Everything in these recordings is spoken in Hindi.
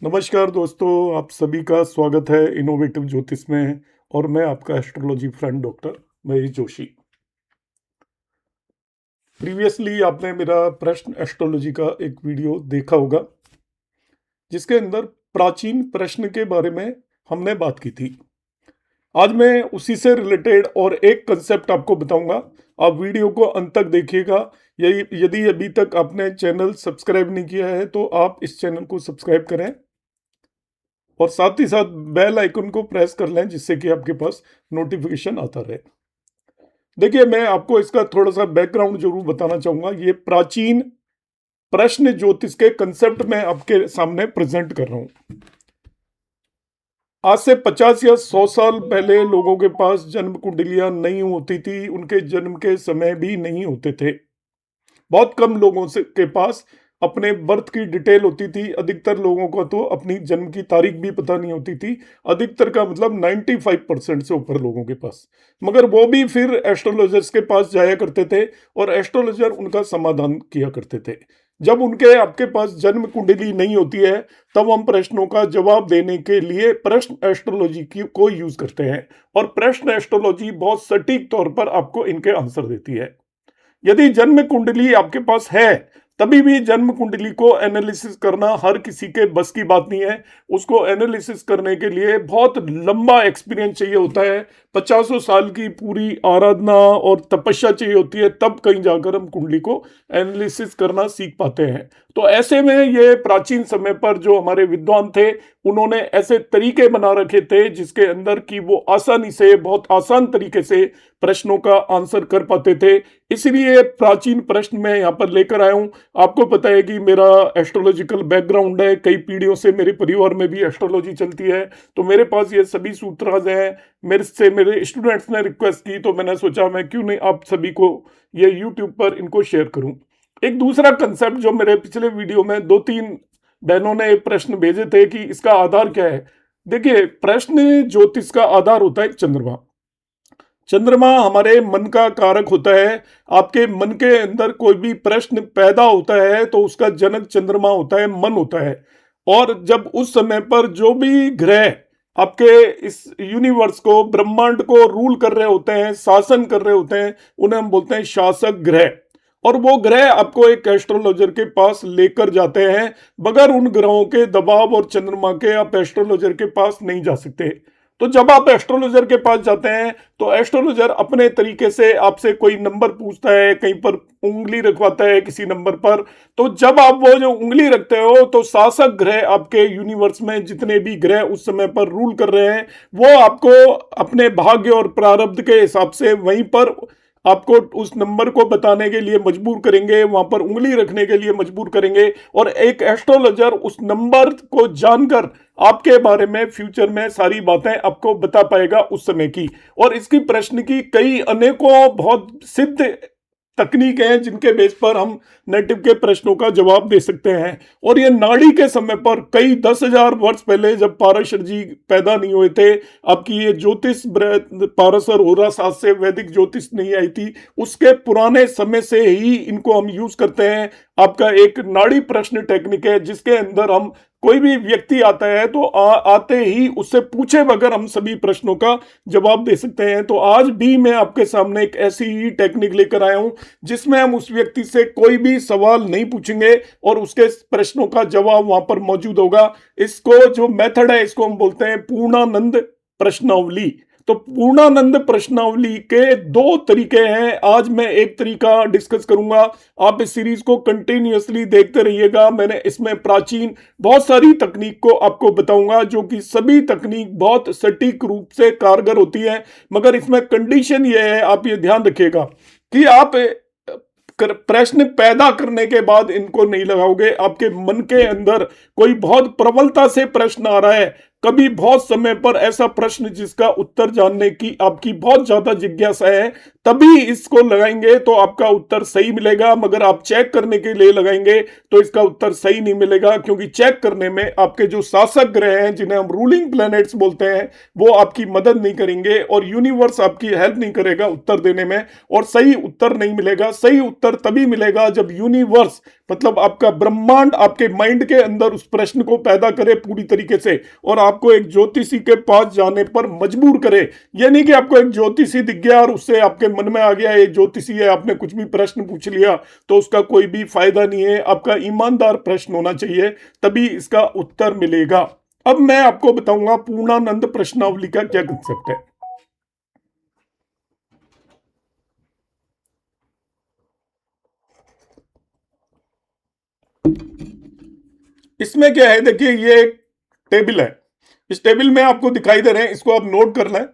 नमस्कार दोस्तों, आप सभी का स्वागत है इनोवेटिव ज्योतिष में। और मैं आपका astrology friend doctor Mahesh Joshi. Previously आपने मेरा प्रश्न एस्ट्रोलॉजी का एक वीडियो देखा होगा, जिसके अंदर प्राचीन प्रश्न के बारे में हमने बात की थी। आज मैं उसी से रिलेटेड और एक कंसेप्ट आपको बताऊंगा। आप वीडियो को अंत तक देखिएगा। यदि अभी तक आपने चैनल सब्सक्राइब नहीं किया है तो आप इस चैनल को सब्सक्राइब करें और साथ ही साथ बेल आइकन को प्रेस कर लें, जिससे कि आपके पास नोटिफिकेशन आता रहे। देखिए, मैं आपको इसका थोड़ा सा बैकग्राउंड जरूर बताना चाहूंगा। ये प्राचीन प्रश्न ज्योतिष के कंसेप्ट में आपके सामने प्रेजेंट कर रहा हूं। आज से 50 या 100 साल पहले लोगों के पास जन्म कुंडलियां नहीं होती थी, उनके जन्म के समय भी नहीं होते थे। बहुत कम लोगों से के पास अपने बर्थ की डिटेल होती थी। अधिकतर लोगों को तो अपनी जन्म की तारीख भी पता नहीं होती थी। अधिकतर का मतलब 95% से ऊपर लोगों के पास। मगर वो भी फिर एस्ट्रोलॉजर्स के पास जाया करते थे और एस्ट्रोलॉजर उनका समाधान किया करते थे। जब उनके आपके पास जन्म कुंडली नहीं होती है, तब हम प्रश्नों का जवाब देने के लिए प्रश्न एस्ट्रोलॉजी की को यूज करते हैं। और प्रश्न एस्ट्रोलॉजी बहुत सटीक तौर पर आपको इनके आंसर देती है। यदि जन्म कुंडली आपके पास है, तभी भी जन्म कुंडली को एनालिसिस करना हर किसी के बस की बात नहीं है। उसको एनालिसिस करने के लिए बहुत लंबा एक्सपीरियंस चाहिए होता है। 50 साल की पूरी आराधना और तपस्या चाहिए होती है, तब कहीं जाकर हम कुंडली को एनालिसिस करना सीख पाते हैं। तो ऐसे में ये प्राचीन समय पर जो हमारे विद्वान थे, उन्होंने ऐसे तरीके बना रखे थे जिसके अंदर कि वो आसानी से, बहुत आसान तरीके से प्रश्नों का आंसर कर पाते थे। इसलिए प्राचीन प्रश्न मैं यहाँ पर लेकर आया हूँ। आपको पता है कि मेरा एस्ट्रोलॉजिकल बैकग्राउंड है, कई पीढ़ियों से मेरे परिवार में भी एस्ट्रोलॉजी चलती है। तो मेरे पास ये सभी सूत्राज हैं। मेरे स्टूडेंट्स ने रिक्वेस्ट की, तो मैंने सोचा मैं क्यों नहीं आप सभी को ये यूट्यूब पर इनको शेयर करूं। एक दूसरा कंसेप्ट जो मेरे पिछले वीडियो में 2-3 बहनों ने प्रश्न भेजे थे कि इसका आधार क्या है। देखिए, प्रश्न ज्योतिष का आधार होता है चंद्रमा। चंद्रमा हमारे मन का कारक होता है। आपके मन के अंदर कोई भी प्रश्न पैदा होता है तो उसका जनक चंद्रमा होता है, मन होता है। और जब उस समय पर जो भी ग्रह आपके इस यूनिवर्स को, ब्रह्मांड को रूल कर रहे होते हैं, शासन कर रहे होते हैं, उन्हें हम बोलते हैं शासक ग्रह। और वो ग्रह आपको एक एस्ट्रोलॉजर के पास लेकर जाते हैं। बगैर उन ग्रहों के दबाव और चंद्रमा के आप एस्ट्रोलॉजर के पास नहीं जा सकते। तो जब आप एस्ट्रोलॉजर के पास जाते हैं तो एस्ट्रोलॉजर अपने तरीके से आपसे कोई नंबर पूछता है, कहीं पर उंगली रखवाता है किसी नंबर पर। तो जब आप वो जो उंगली रखते हो, तो शासक ग्रह आपके यूनिवर्स में जितने भी ग्रह उस समय पर रूल कर रहे हैं, वो आपको अपने भाग्य और प्रारब्ध के हिसाब से वहीं पर आपको उस नंबर को बताने के लिए मजबूर करेंगे, वहां पर उंगली रखने के लिए मजबूर करेंगे। और एक एस्ट्रोलॉजर उस नंबर को जानकर आपके बारे में फ्यूचर में सारी बातें आपको बता पाएगा उस समय की। और इसकी प्रश्न की कई अनेकों बहुत सिद्ध तकनीक हैं जिनके बेस पर हम नेटिव के प्रश्नों का जवाब दे सकते हैं। और ये नाड़ी के समय पर कई 10,000 वर्ष पहले, जब पाराशर जी पैदा नहीं हुए थे, आपकी ये ज्योतिष पारस और होरा शास्त्र से वैदिक ज्योतिष नहीं आई थी, उसके पुराने समय से ही इनको हम यूज करते हैं। आपका एक नाड़ी प्रश्न टेक्निक है जिसके अंदर हम, कोई भी व्यक्ति आता है तो आते ही उससे पूछे बगैर हम सभी प्रश्नों का जवाब दे सकते हैं। तो आज भी मैं आपके सामने एक ऐसी ही टेक्निक लेकर आया हूं जिसमें हम उस व्यक्ति से कोई भी सवाल नहीं पूछेंगे और उसके प्रश्नों का जवाब वहां पर मौजूद होगा। इसको जो मेथड है, इसको हम बोलते हैं पूर्णानंद प्रश्नावली। तो पूर्णानंद प्रश्नावली के दो तरीके हैं। आज मैं एक तरीका डिस्कस करूंगा। आप इस सीरीज को कंटिन्यूअसली देखते रहिएगा। मैंने इसमें प्राचीन बहुत सारी तकनीक को आपको बताऊंगा, जो कि सभी तकनीक बहुत सटीक रूप से कारगर होती है। मगर इसमें कंडीशन यह है, आप ये ध्यान रखिएगा कि आप प्रश्न पैदा करने के बाद इनको नहीं लगाओगे। आपके मन के अंदर कोई बहुत प्रबलता से प्रश्न आ रहा है, कभी बहुत समय पर ऐसा प्रश्न जिसका उत्तर जानने की आपकी बहुत ज्यादा जिज्ञासा है, तभी इसको लगाएंगे तो आपका उत्तर सही मिलेगा। मगर आप चेक करने के लिए लगाएंगे तो इसका उत्तर सही नहीं मिलेगा, क्योंकि चेक करने में आपके जो शासक ग्रह हैं, जिन्हें हम रूलिंग प्लैनेट्स बोलते हैं, वो आपकी मदद नहीं करेंगे और यूनिवर्स आपकी हेल्प नहीं करेगा उत्तर देने में, और सही उत्तर नहीं मिलेगा। सही उत्तर तभी मिलेगा जब यूनिवर्स, मतलब आपका ब्रह्मांड, आपके माइंड के अंदर उस प्रश्न को पैदा करे पूरी तरीके से और आपको एक ज्योतिषी के पास जाने पर मजबूर करे। ये नहीं कि आपको एक ज्योतिषी दिख गया और उससे आपके मन में आ गया ये ज्योतिषी है, आपने कुछ भी प्रश्न पूछ लिया तो उसका कोई भी फायदा नहीं है। आपका ईमानदार प्रश्न होना चाहिए, तभी इसका उत्तर मिलेगा। अब मैं आपको बताऊंगा पूर्णानंद प्रश्नावली का क्या कंसेप्ट है। इसमें क्या है, देखिए ये एक टेबल है, इस टेबल में आपको दिखाई दे रहे हैं, इसको आप नोट कर लें।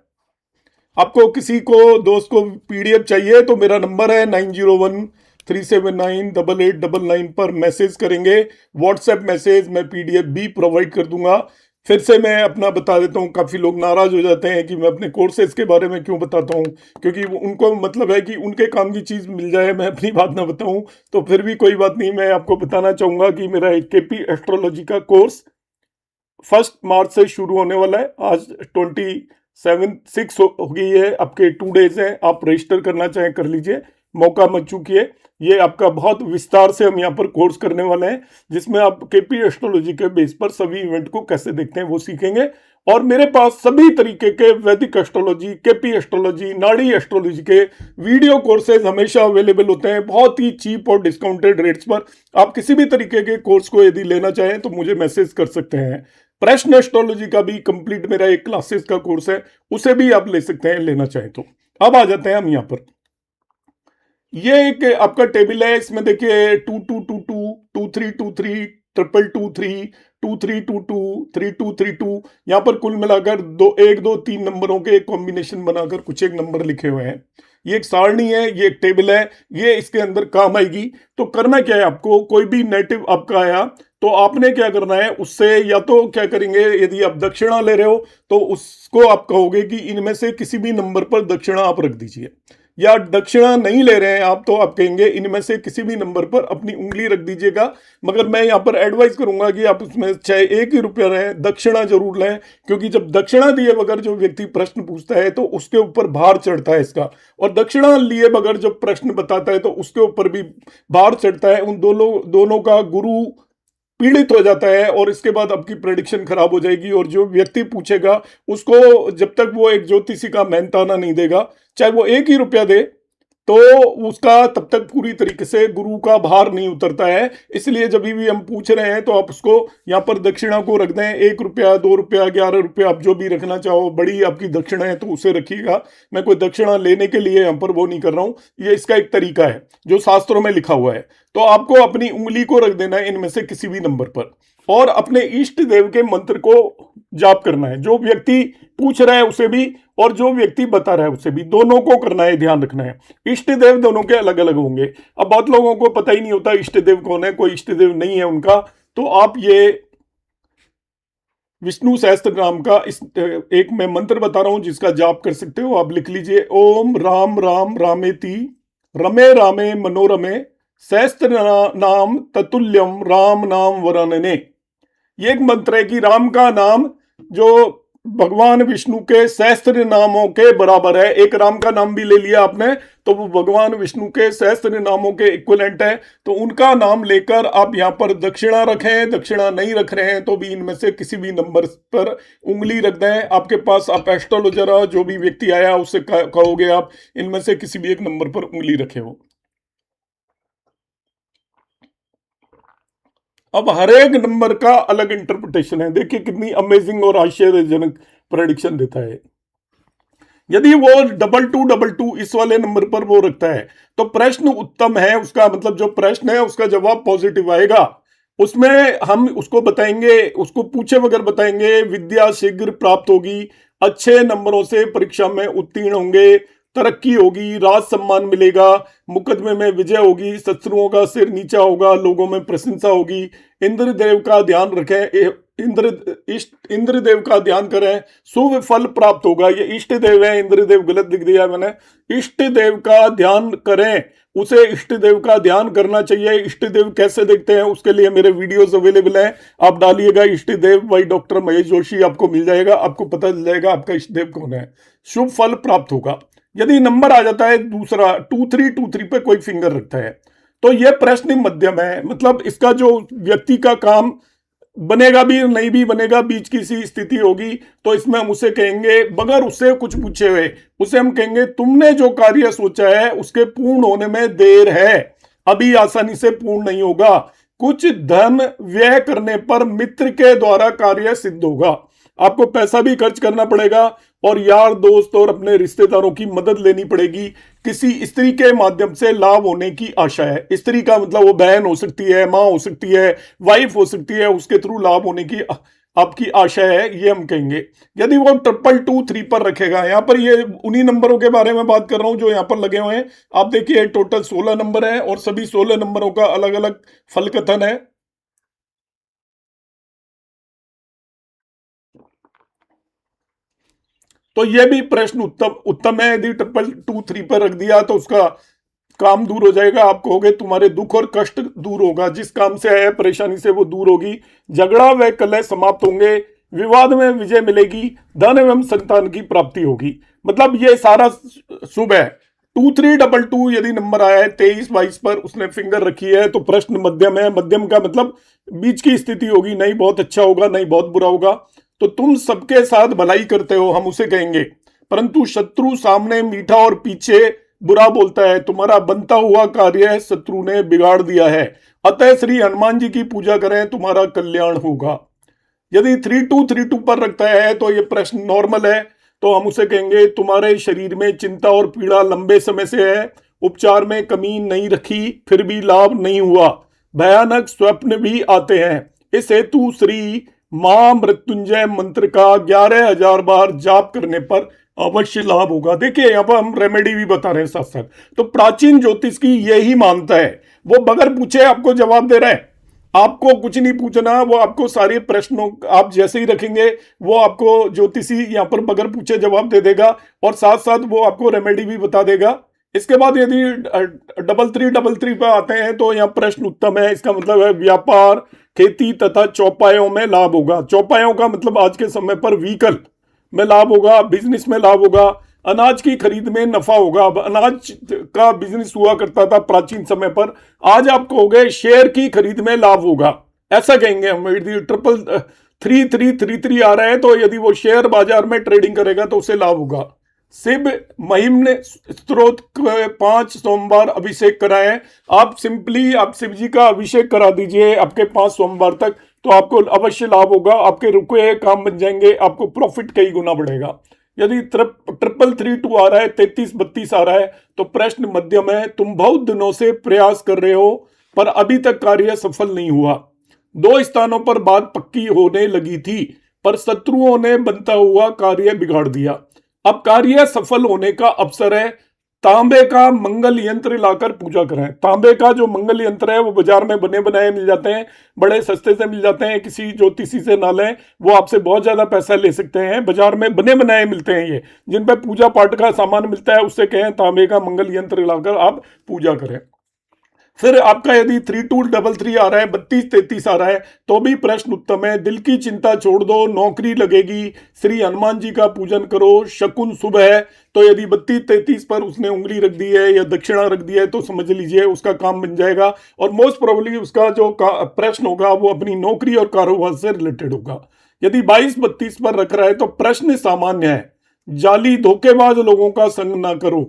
आपको किसी को दोस्त को पीडीएफ चाहिए तो मेरा नंबर है 9013798899 पर मैसेज करेंगे, व्हाट्सएप मैसेज, मैं पीडीएफ भी प्रोवाइड कर दूंगा। फिर से मैं अपना बता देता हूँ, काफ़ी लोग नाराज हो जाते हैं कि मैं अपने कोर्सेज के बारे में क्यों बताता हूँ, क्योंकि उनको मतलब है कि उनके काम की चीज़ मिल जाए, मैं अपनी बात ना बताऊँ। तो फिर भी कोई बात नहीं, मैं आपको बताना चाहूँगा कि मेरा एक केपी एस्ट्रोलॉजी का कोर्स 1 मार्च से शुरू होने वाला है। आज 27 हो गई है, आपके 2 डेज हैं। आप रजिस्टर करना चाहें कर लीजिए, मौका मत चूकिए। ये आपका बहुत विस्तार से हम यहाँ पर कोर्स करने वाले हैं, जिसमें आप केपी एस्ट्रोलॉजी के बेस पर सभी इवेंट को कैसे देखते हैं वो सीखेंगे। और मेरे पास सभी तरीके के वैदिक एस्ट्रोलॉजी, केपी एस्ट्रोलॉजी, नाड़ी एस्ट्रोलॉजी के वीडियो कोर्सेज हमेशा अवेलेबल होते हैं, बहुत ही चीप और डिस्काउंटेड रेट्स पर। आप किसी भी तरीके के कोर्स को यदि लेना चाहें तो मुझे मैसेज कर सकते हैं। प्रश्न एस्ट्रोलॉजी का भी कंप्लीट मेरा एक क्लासेस का कोर्स है, उसे भी आप ले सकते हैं लेना चाहें तो। अब आ जाते हैं हम यहाँ पर। ये एक आपका टेबल है, इसमें देखिए 2222, 2323, 2223, 2322, 3232, यहाँ पर कुल मिलाकर 1 2 3 नंबरों के कॉम्बिनेशन बनाकर कुछ एक नंबर लिखे हुए हैं। ये एक सारणी है, ये एक टेबल है, ये इसके अंदर काम आएगी। तो करना क्या है, आपको कोई भी नेटिव आपका आया तो आपने क्या करना है उससे, या तो क्या करेंगे, यदि आप दक्षिणा ले रहे हो तो उसको आप कहोगे कि इनमें से किसी भी नंबर पर दक्षिणा आप रख दीजिए, या दक्षिणा नहीं ले रहे हैं आप तो आप कहेंगे इनमें से किसी भी नंबर पर अपनी उंगली रख दीजिएगा। मगर मैं यहाँ पर एडवाइस करूंगा कि आप उसमें चाहे 1 ही रुपया रहे, दक्षिणा जरूर लें, क्योंकि जब दक्षिणा दिए बगैर जो व्यक्ति प्रश्न पूछता है तो उसके ऊपर भार चढ़ता है इसका, और दक्षिणा लिए बगैर जब प्रश्न बताता है तो उसके ऊपर भी भार चढ़ता है। उन दोनों का गुरु पीड़ित हो जाता है और इसके बाद आपकी प्रेडिक्शन खराब हो जाएगी। और जो व्यक्ति पूछेगा उसको जब तक वो एक ज्योतिषी का मेहनताना नहीं देगा, चाहे वो 1 ही रुपया दे, तो उसका तब तक पूरी तरीके से गुरु का भार नहीं उतरता है। इसलिए जब भी हम पूछ रहे हैं तो आप उसको यहाँ पर दक्षिणा को रख दें, 1 रुपया, 2 रुपया, 11 रुपया, आप जो भी रखना चाहो। बड़ी आपकी दक्षिणा है तो उसे रखिएगा, मैं कोई दक्षिणा लेने के लिए यहाँ पर वो नहीं कर रहा हूँ, ये इसका एक तरीका है जो शास्त्रों में लिखा हुआ है। तो आपको अपनी उंगली को रख देना है इनमें से किसी भी नंबर पर, और अपने इष्ट देव के मंत्र को जाप करना है। जो व्यक्ति पूछ रहा है उसे भी और जो व्यक्ति बता रहा है उसे भी, दोनों को करना है, ध्यान रखना है। इष्ट देव दोनों के अलग अलग होंगे। अब बहुत लोगों को पता ही नहीं होता इष्ट देव कौन है, कोई इष्ट देव नहीं है उनका। तो आप ये विष्णु सहस्त्र नाम का एक मैं मंत्र बता रहा हूं जिसका जाप कर सकते हो, आप लिख लीजिए। ओम राम राम रामेति रमे रामे मनोरमे सहस्त्र नाम ततुल्यम राम नाम वरानने। ये एक मंत्र है कि राम का नाम जो भगवान विष्णु के सहस्त्र नामों के बराबर है। एक राम का नाम भी ले लिया आपने तो वो भगवान विष्णु के सहस्त्र नामों के इक्विवेलेंट है। तो उनका नाम लेकर आप यहाँ पर दक्षिणा रखें, दक्षिणा नहीं रख रहे हैं तो भी इनमें से किसी भी नंबर पर उंगली रख दें। आपके पास आप एस्ट्रोलॉजर, जो भी व्यक्ति आया उससे कहोगे आप इनमें से किसी भी एक नंबर पर उंगली रखे हो। अब हर एक नंबर का अलग इंटरप्रिटेशन है, देखिए कितनी अमेजिंग और आश्चर्यजनक प्रेडिक्शन देता है। यदि वो 2222 इस वाले नंबर पर वो रखता है तो प्रश्न उत्तम है, उसका मतलब जो प्रश्न है उसका जवाब पॉजिटिव आएगा। उसमें हम उसको बताएंगे, उसको पूछे बगैर बताएंगे, विद्या शीघ्र प्राप्त होगी, अच्छे नंबरों से परीक्षा में उत्तीर्ण होंगे, तरक्की होगी, राज सम्मान मिलेगा, मुकदमे में विजय होगी, शत्रुओं का सिर नीचा होगा, लोगों में प्रशंसा होगी। इंद्रदेव का ध्यान रखें, इंद्र देव का ध्यान करें, शुभ फल प्राप्त होगा। ये इष्ट देव है, इंद्र देव गलत लिख दिया मैंने। इष्ट देव का ध्यान करें, उसे इष्ट देव का ध्यान करना चाहिए। इष्ट देव कैसे देखते हैं उसके लिए मेरे वीडियोस अवेलेबल हैं, आप डालिएगा इष्ट देव बाई डॉक्टर महेश जोशी, आपको मिल जाएगा, आपको पता चल जाएगा आपका इष्ट देव कौन है। शुभ फल प्राप्त होगा। यदि नंबर आ जाता है दूसरा 2-3 पे कोई फिंगर रखता है तो यह प्रश्न मध्यम है, मतलब इसका जो व्यक्ति का काम बनेगा भी नहीं भी बनेगा, बीच की सी स्थिति होगी, तो इसमें हम उसे कहेंगे, बगैर उससे कुछ पूछे हुए उसे हम कहेंगे तुमने जो कार्य सोचा है उसके पूर्ण होने में देर है, अभी आसानी से पूर्ण नहीं होगा। कुछ धन व्यय करने पर मित्र के द्वारा कार्य सिद्ध होगा। आपको पैसा भी खर्च करना पड़ेगा और यार दोस्त और अपने रिश्तेदारों की मदद लेनी पड़ेगी। किसी स्त्री के माध्यम से लाभ होने की आशा है। स्त्री का मतलब वो बहन हो सकती है, माँ हो सकती है, वाइफ हो सकती है, उसके थ्रू लाभ होने की आपकी आशा है, ये हम कहेंगे। यदि वो 222-3 पर रखेगा, यहाँ पर ये उन्हीं नंबरों के बारे में बात कर रहा हूं जो यहाँ पर लगे हुए हैं। आप देखिए टोटल 16 नंबर है और सभी 16 नंबरों का अलग अलग फल कथन है। तो यह भी प्रश्न उत्तम उत्तम है। यदि 222-3 पर रख दिया तो उसका काम दूर हो जाएगा। आप कहोगे तुम्हारे दुख और कष्ट दूर होगा, जिस काम से आया परेशानी से वो दूर होगी। झगड़ा व कलह समाप्त होंगे, विवाद में विजय मिलेगी, धन एवं संतान की प्राप्ति होगी। मतलब ये सारा शुभ है। 2322 यदि नंबर आया है 23-22 पर उसने फिंगर रखी है तो प्रश्न मध्यम है। मध्यम का मतलब बीच की स्थिति होगी, नहीं बहुत अच्छा होगा नहीं बहुत बुरा होगा। तो तुम सबके साथ भलाई करते हो, हम उसे कहेंगे, परंतु शत्रु सामने मीठा और पीछे बुरा बोलता है। तुम्हारा बनता हुआ कार्य शत्रु ने बिगाड़ दिया है, अतः श्री हनुमान जी की पूजा करें, तुम्हारा कल्याण होगा। यदि 3232 पर रखता है तो यह प्रश्न नॉर्मल है, तो हम उसे कहेंगे तुम्हारे शरीर में चिंता और पीड़ा लंबे समय से है, उपचार में कमी नहीं रखी फिर भी लाभ नहीं हुआ, भयानक स्वप्न भी आते हैं। इस हेतु श्री मां मृत्युंजय मंत्र का 11,000 बार जाप करने पर अवश्य लाभ होगा। देखिए यहाँ पर हम रेमेडी भी बता रहे हैं साथ साथ। तो प्राचीन ज्योतिष की यही मानता है, वो बगैर पूछे आपको जवाब दे रहा है। आपको कुछ नहीं पूछना, वो आपको सारे प्रश्नों आप जैसे ही रखेंगे वो आपको ज्योतिषी यहाँ पर बगैर पूछे जवाब दे देगा और साथ साथ वो आपको रेमेडी भी बता देगा। इसके बाद यदि 3333 पे आते हैं तो यहाँ प्रश्न उत्तम है। इसका मतलब है व्यापार, खेती तथा चौपायों में लाभ होगा। चौपायों का मतलब आज के समय पर व्हीकल में लाभ होगा, बिजनेस में लाभ होगा, अनाज की खरीद में नफा होगा। अब अनाज का बिजनेस हुआ करता था प्राचीन समय पर, आज आप कहोगे शेयर की खरीद में लाभ होगा, ऐसा कहेंगे हम। यदि 3333 आ रहा है तो यदि वो शेयर बाजार में ट्रेडिंग करेगा तो उसे लाभ होगा। शिव महिम स्त्रोत 5 सोमवार अभिषेक कराएं। आप सिंपली आप शिव जी का अभिषेक करा दीजिए आपके 5 सोमवार तक, तो आपको अवश्य लाभ होगा, आपके रुके हुए काम बन जाएंगे, आपको प्रॉफिट कई गुना बढ़ेगा। यदि 3332 आ रहा है, 3332 आ रहा है तो प्रश्न मध्यम है। तुम बहुत दिनों से प्रयास कर रहे हो पर अभी तक कार्य सफल नहीं हुआ। 2 स्थानों पर बात पक्की होने लगी थी पर शत्रुओं ने बनता हुआ कार्य बिगाड़ दिया। अब कार्य सफल होने का अवसर है। तांबे का मंगल यंत्र लाकर पूजा करें। तांबे का जो मंगल यंत्र है वो बाजार में बने बनाए मिल जाते हैं, बड़े सस्ते से मिल जाते हैं। किसी ज्योतिषी से ना लें, वो आपसे बहुत ज्यादा पैसा ले सकते हैं। बाजार में बने बनाए मिलते हैं ये, जिन पर पूजा पाठ का सामान मिलता है, उससे कहें तांबे का मंगल यंत्र लाकर आप पूजा करें। फिर आपका यदि 3233 आ रहा है, 3233 आ रहा है तो भी प्रश्न उत्तम है। दिल की चिंता छोड़ दो, नौकरी लगेगी, श्री हनुमान जी का पूजन करो, शकुन शुभ है। तो यदि 3233 पर उसने उंगली रख दी है या दक्षिणा रख दी है तो समझ लीजिए उसका काम बन जाएगा और मोस्ट प्रोबेबली उसका जो प्रश्न होगा वो अपनी नौकरी और कारोबार से रिलेटेड होगा। यदि 2232 पर रख रहा है तो प्रश्न सामान्य है। जाली धोखेबाज लोगों का संग ना करो,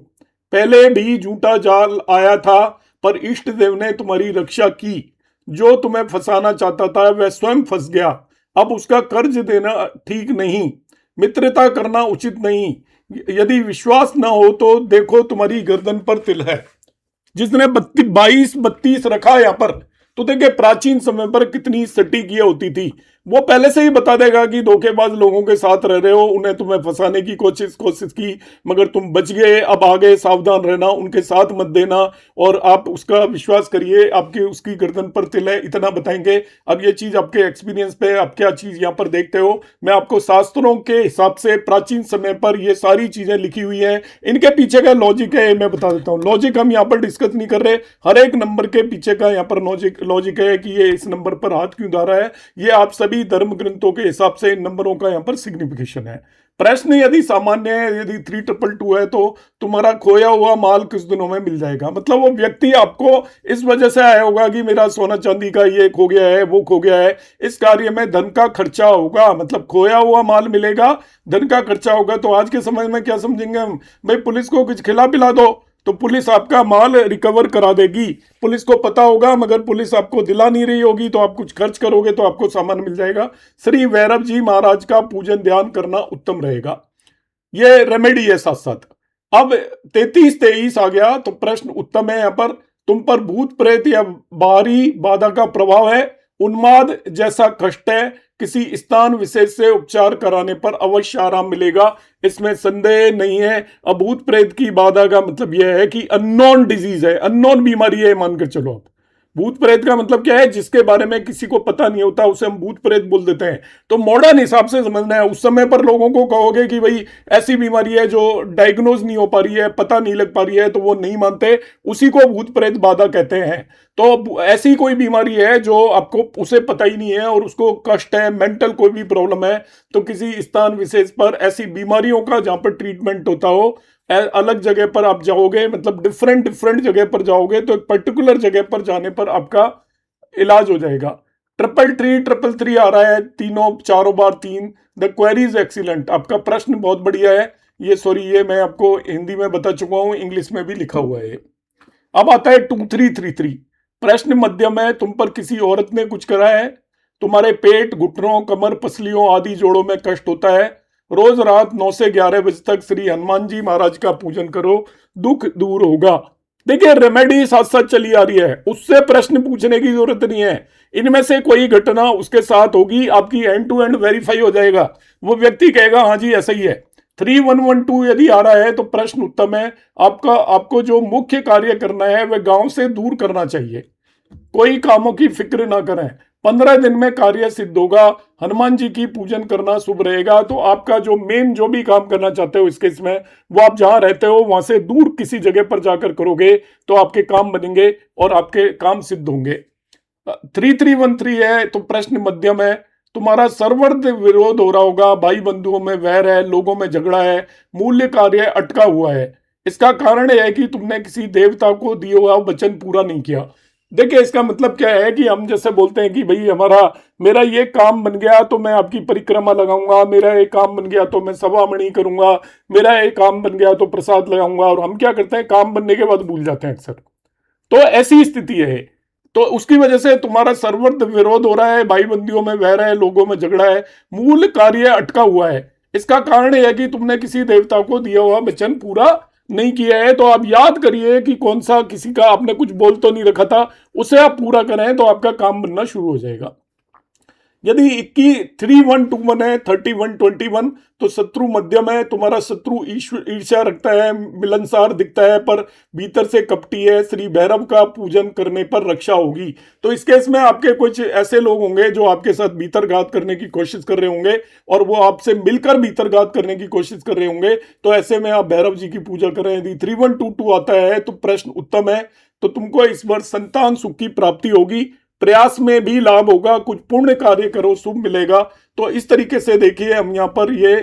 पहले भी झूठा जाल आया था पर इष्ट देव ने तुम्हारी रक्षा की। जो तुम्हें फंसाना चाहता था वह स्वयं फंस गया, अब उसका कर्ज देना ठीक नहीं, मित्रता करना उचित नहीं। यदि विश्वास ना हो तो देखो तुम्हारी गर्दन पर तिल है। जिसने 22-32 रखा यहाँ पर तो देखिए प्राचीन समय पर कितनी सटीक ये होती थी, वो पहले से ही बता देगा कि धोखेबाज लोगों के साथ रह रहे हो, उन्हें तुम्हें फंसाने की कोशिश की, मगर तुम बच गए, अब आगे सावधान रहना, उनके साथ मत देना, और आप उसका विश्वास करिए, आपके उसकी गर्दन पर तिल है, इतना बताएंगे। अब ये चीज आपके एक्सपीरियंस पे, आप क्या चीज यहाँ पर देखते हो, मैं आपको शास्त्रों के हिसाब से प्राचीन समय पर ये सारी चीजें लिखी हुई है, इनके पीछे का लॉजिक है मैं बता देता हूँ। लॉजिक हम यहाँ पर डिस्कस नहीं कर रहे, हर एक नंबर के पीछे का यहाँ पर लॉजिक है कि ये इस नंबर पर हाथ क्यों धरा है, ये आप सभी धर्म ग्रंथों के हिसाब से इन नंबरों का यहाँ पर सिग्निफिकेशन है। प्रश्न यदि सामान्य है, यदि 3222 है, तो तुम्हारा खोया हुआ माल कुछ दिनों में मिल जाएगा। मतलब वो व्यक्ति आपको इस वजह से आया होगा कि मेरा सोना चांदी का ये खो गया है, वो खो गया है, इस कार्य में धन का खर्चा होगा, मतलब खोया हुआ माल मिलेगा, धन का खर्चा होगा। तो आज के समय में क्या समझेंगे हम, भाई पुलिस को कुछ खिला पिला दो तो पुलिस आपका माल रिकवर करा देगी, पुलिस को पता होगा, मगर पुलिस आपको दिला नहीं रही होगी, तो आप कुछ खर्च करोगे तो आपको सामान मिल जाएगा। श्री भैरव जी महाराज का पूजन ध्यान करना उत्तम रहेगा, ये रेमेडी है साथ साथ। अब 33-23 आ गया, तो प्रश्न उत्तम है यहाँ पर। तुम पर भूत प्रेत या बाहरी बाधा का प्रभाव है, उन्माद जैसा कष्ट है, किसी स्थान विशेष से उपचार कराने पर अवश्य आराम मिलेगा, इसमें संदेह नहीं है। अब भूत प्रेत की बाधा का मतलब यह है कि अननोन डिजीज है, अननोन बीमारी है, मानकर चलो आप। भूत प्रेत का मतलब क्या है, जिसके बारे में किसी को पता नहीं होता उसे हम भूत प्रेत बोल देते हैं। तो मॉडर्न हिसाब से समझना है, उस समय पर लोगों को कहोगे कि भाई ऐसी बीमारी है जो डायग्नोज नहीं हो पा रही है, पता नहीं लग पा रही है, तो वो नहीं मानते, उसी को भूत प्रेत बाधा कहते हैं। तो ऐसी कोई बीमारी है जो आपको उसे पता ही नहीं है और उसको कष्ट है, मेंटल कोई भी प्रॉब्लम है, तो किसी स्थान विशेष पर ऐसी बीमारियों का जहां पर ट्रीटमेंट होता हो, अलग जगह पर आप जाओगे, मतलब डिफरेंट डिफरेंट जगह पर जाओगे, तो एक पर्टिकुलर जगह पर जाने पर आपका इलाज हो जाएगा। 333 आ रहा है, तीनों चारों बार 3। द क्वेरी इज एक्सीलेंट, आपका प्रश्न बहुत बढ़िया है। ये सॉरी, ये मैं आपको हिंदी में बता चुका हूं, इंग्लिश में भी लिखा हुआ है। अब आता है 2333, प्रश्न मध्यम है। तुम पर किसी औरत ने कुछ करा है, तुम्हारे पेट, घुटनों, कमर, पसलियों आदि जोड़ों में कष्ट होता है। रोज रात 9 से 11 बजे तक श्री हनुमान जी महाराज का पूजन करो, दुख दूर होगा। देखिए रेमेडी साथ साथ चली आ रही है, उससे प्रश्न पूछने की जरूरत नहीं है। इनमें से कोई घटना उसके साथ होगी, आपकी एंड टू एंड वेरीफाई हो जाएगा, वो व्यक्ति कहेगा हाँ जी ऐसा ही है। 3112 यदि आ रहा है तो प्रश्न उत्तम है। आपको जो मुख्य कार्य करना है वह गांव से दूर करना चाहिए, कोई कामों की फिक्र ना करें, 15 दिन में कार्य सिद्ध होगा। हनुमान जी की पूजन करना शुभ रहेगा। तो आपका जो मेन जो भी काम करना चाहते हो इस केस में, वो आप जहां रहते हो वहां से दूर किसी जगह पर जाकर करोगे तो आपके काम बनेंगे और आपके काम सिद्ध होंगे। 3313 है तो प्रश्न मध्यम है। तुम्हारा सर्वत्र विरोध हो रहा होगा, भाई बंधुओं में वैर है, लोगों में झगड़ा है, मूल्य कार्य अटका हुआ है। इसका कारण यह है कि तुमने किसी देवता को दिया हुआ वचन पूरा नहीं किया। देखिए इसका मतलब क्या है कि हम जैसे बोलते हैं कि भाई मेरा ये काम बन गया तो मैं आपकी परिक्रमा लगाऊंगा, मेरा ये काम बन गया तो मैं सवामणि करूंगा, मेरा ये काम बन गया तो प्रसाद लगाऊंगा, और हम क्या करते हैं काम बनने के बाद भूल जाते हैं अक्सर। तो ऐसी स्थिति है, तो उसकी वजह से तुम्हारा सर्वत्र विरोध हो रहा है, भाई बंदियों में वैर है, लोगों में झगड़ा है, मूल कार्य अटका हुआ है। इसका कारण यह है कि तुमने किसी देवता को दिया हुआ वचन पूरा नहीं किया है। तो आप याद करिए कि कौन सा किसी का आपने कुछ बोल तो नहीं रखा था, उसे आप पूरा करें तो आपका काम बनना शुरू हो जाएगा। यदि 3121 है, 3121, तो शत्रु मध्यम है। तुम्हारा शत्रु ईर्ष्या रखता है, मिलनसार दिखता है, पर भीतर से कपटी है। श्री भैरव का पूजन करने पर रक्षा होगी। तो इस केस में आपके कुछ ऐसे लोग होंगे जो आपके साथ भीतरघात करने की कोशिश कर रहे होंगे और वो आपसे मिलकर भीतरघात करने की कोशिश कर रहे होंगे। तो ऐसे में आप भैरव जी की पूजा करें। यदि 3122 आता है तो प्रश्न उत्तम है। तो तुमको इस वर्ष संतान सुख की प्राप्ति होगी, प्रयास में भी लाभ होगा, कुछ पुण्य कार्य करो शुभ मिलेगा। तो इस तरीके से देखिए हम यहाँ पर ये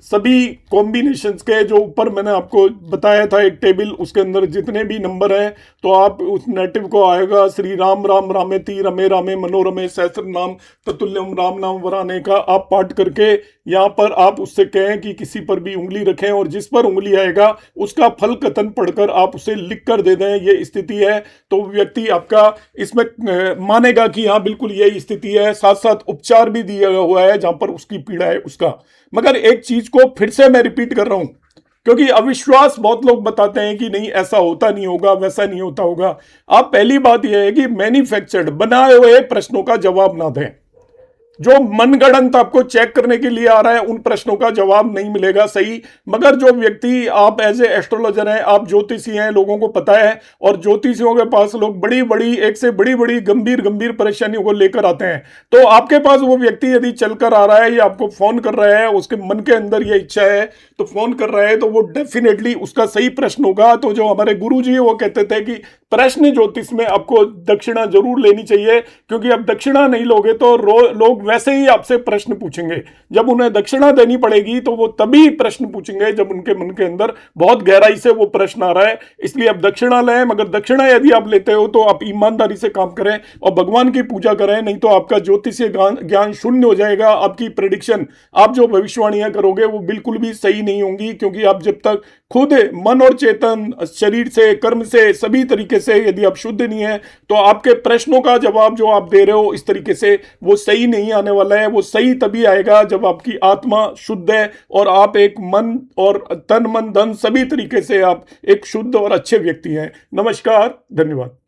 सभी कॉम्बिनेशंस के जो ऊपर मैंने आपको बताया था एक टेबल, उसके अंदर जितने भी नंबर हैं तो आप उस नेटिव को आएगा श्री राम राम रामेति रमे रामे मनोरमे सहस्र नाम ततुल्यम राम नाम वराने का आप पाठ करके यहाँ पर आप उससे कहें कि किसी पर भी उंगली रखें और जिस पर उंगली आएगा उसका फल कथन पढ़कर आप उसे लिख कर दे दें ये स्थिति है। तो व्यक्ति आपका इसमें मानेगा कि हाँ बिल्कुल यही स्थिति है। साथ साथ उपचार भी दिया हुआ है जहां पर उसकी पीड़ा है उसका। मगर एक चीज को फिर से मैं रिपीट कर रहा हूं क्योंकि अविश्वास बहुत लोग बताते हैं कि नहीं ऐसा होता नहीं होगा, वैसा नहीं होता होगा। आप पहली बात यह है कि मैन्युफैक्चर्ड बनाए हुए प्रश्नों का जवाब ना दें। जो मनगढ़ंत आपको चेक करने के लिए आ रहा है उन प्रश्नों का जवाब नहीं मिलेगा सही। मगर जो व्यक्ति, आप एज ए एस्ट्रोलॉजर हैं, आप ज्योतिषी हैं, लोगों को पता है, और ज्योतिषियों के पास लोग बड़ी बड़ी, एक से बड़ी बड़ी गंभीर गंभीर परेशानियों को लेकर आते हैं। तो आपके पास वो व्यक्ति यदि चलकर आ रहा है या आपको फोन कर रहा है, उसके मन के अंदर ये इच्छा है तो फोन कर रहा है, तो वो डेफिनेटली उसका सही प्रश्न होगा। तो जो हमारे गुरु जी वो कहते थे कि प्रश्न ज्योतिष में आपको दक्षिणा जरूर लेनी चाहिए, क्योंकि अब दक्षिणा नहीं लोगे तो लोग वैसे ही आपसे प्रश्न पूछेंगे। जब उन्हें दक्षिणा देनी पड़ेगी तो वो तभी प्रश्न पूछेंगे जब उनके मन के अंदर बहुत गहराई से वो प्रश्न आ रहा है। इसलिए अब दक्षिणा लें, मगर दक्षिणा यदि आप लेते हो तो आप ईमानदारी से काम करें और भगवान की पूजा करें, नहीं तो आपका ज्योतिषीय ज्ञान शून्य हो जाएगा। आपकी प्रेडिक्शन, आप जो भविष्यवाणियां करोगे वो बिल्कुल भी सही नहीं होंगी, क्योंकि आप जब तक खुद मन और चेतन, शरीर से, कर्म से, सभी तरीके से यदि आप शुद्ध नहीं है तो आपके प्रश्नों का जवाब जो आप दे रहे हो इस तरीके से वो सही नहीं आने वाला है। वो सही तभी आएगा जब आपकी आत्मा शुद्ध है और आप एक मन और तन मन धन सभी तरीके से आप एक शुद्ध और अच्छे व्यक्ति हैं। नमस्कार, धन्यवाद।